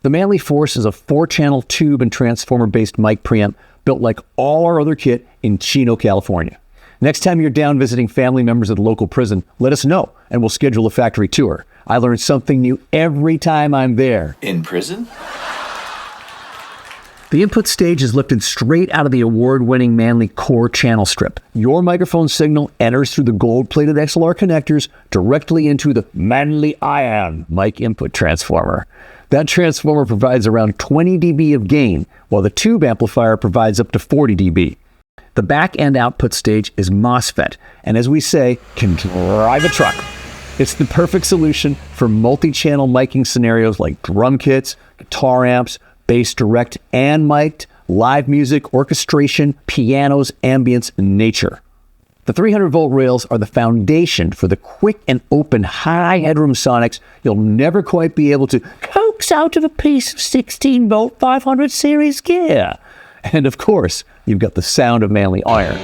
The Manley FORCE is a 4-channel tube and transformer-based mic preamp built like all our other kit in Chino, California. Next time you're down visiting family members at the local prison, let us know and we'll schedule a factory tour. I learn something new every time I'm there. In prison? The input stage is lifted straight out of the award-winning Manley core channel strip. Your microphone signal enters through the gold-plated XLR connectors directly into the Manley Ion mic input transformer. That transformer provides around 20 dB of gain, while the tube amplifier provides up to 40 dB. The back-end output stage is MOSFET, and as we say, can drive a truck. It's the perfect solution for multi-channel miking scenarios like drum kits, guitar amps, bass direct and mic'd, live music, orchestration, pianos, ambience, and nature. The 300-volt rails are the foundation for the quick and open high-headroom sonics you'll never quite be able to coax out of a piece of 16-volt 500 series gear. And of course, you've got the sound of Manley iron.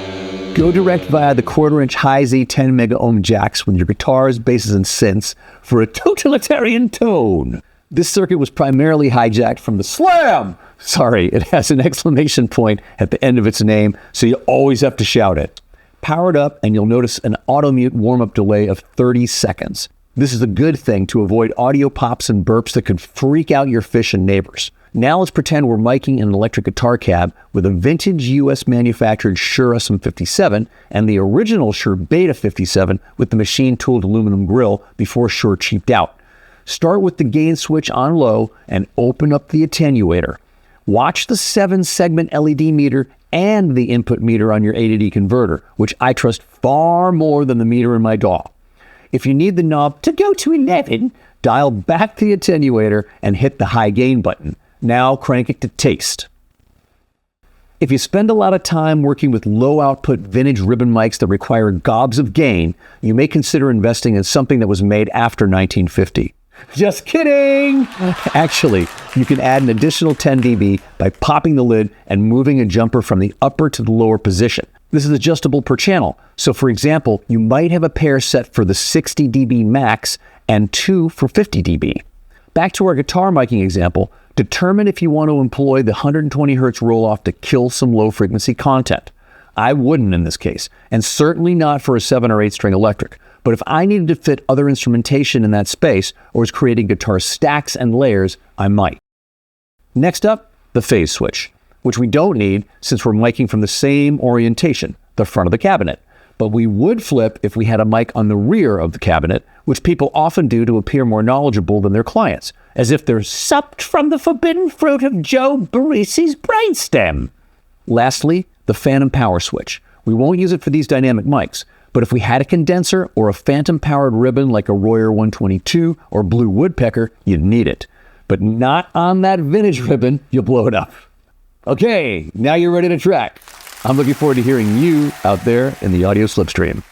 Go direct via the 1/4-inch high-Z 10 mega ohm jacks with your guitars, basses, and synths for a totalitarian tone. This circuit was primarily hijacked from the Slam! Sorry, it has an exclamation point at the end of its name, so you always have to shout it. Power it up and you'll notice an auto-mute warm-up delay of 30 seconds. This is a good thing to avoid audio pops and burps that could freak out your fish and neighbors. Now let's pretend we're miking an electric guitar cab with a vintage US manufactured Shure SM57 and the original Shure Beta 57 with the machine-tooled aluminum grill before Shure cheaped out. Start with the gain switch on low and open up the attenuator. Watch the 7-segment LED meter and the input meter on your A to D converter, which I trust far more than the meter in my DAW. If you need the knob to go to 11, dial back the attenuator and hit the high gain button. Now crank it to taste. If you spend a lot of time working with low output vintage ribbon mics that require gobs of gain, you may consider investing in something that was made after 1950. Just kidding! Actually, you can add an additional 10 dB by popping the lid and moving a jumper from the upper to the lower position. This is adjustable per channel. So for example, you might have a pair set for the 60 dB max and 2 for 50 dB. Back to our guitar miking example, determine if you want to employ the 120 Hz roll-off to kill some low-frequency content. I wouldn't in this case, and certainly not for a 7 or 8 string electric. But if I needed to fit other instrumentation in that space, or was creating guitar stacks and layers, I might. Next up, the phase switch, which we don't need since we're miking from the same orientation, the front of the cabinet. But we would flip if we had a mic on the rear of the cabinet, which people often do to appear more knowledgeable than their clients, as if they're supped from the forbidden fruit of Joe Barresi's brainstem. Lastly, the phantom power switch. We won't use it for these dynamic mics, but if we had a condenser or a phantom-powered ribbon like a Royer 122 or Blue Woodpecker, you'd need it. But not on that vintage ribbon, you'll blow it up. Okay, now you're ready to track. I'm looking forward to hearing you out there in the audio slipstream.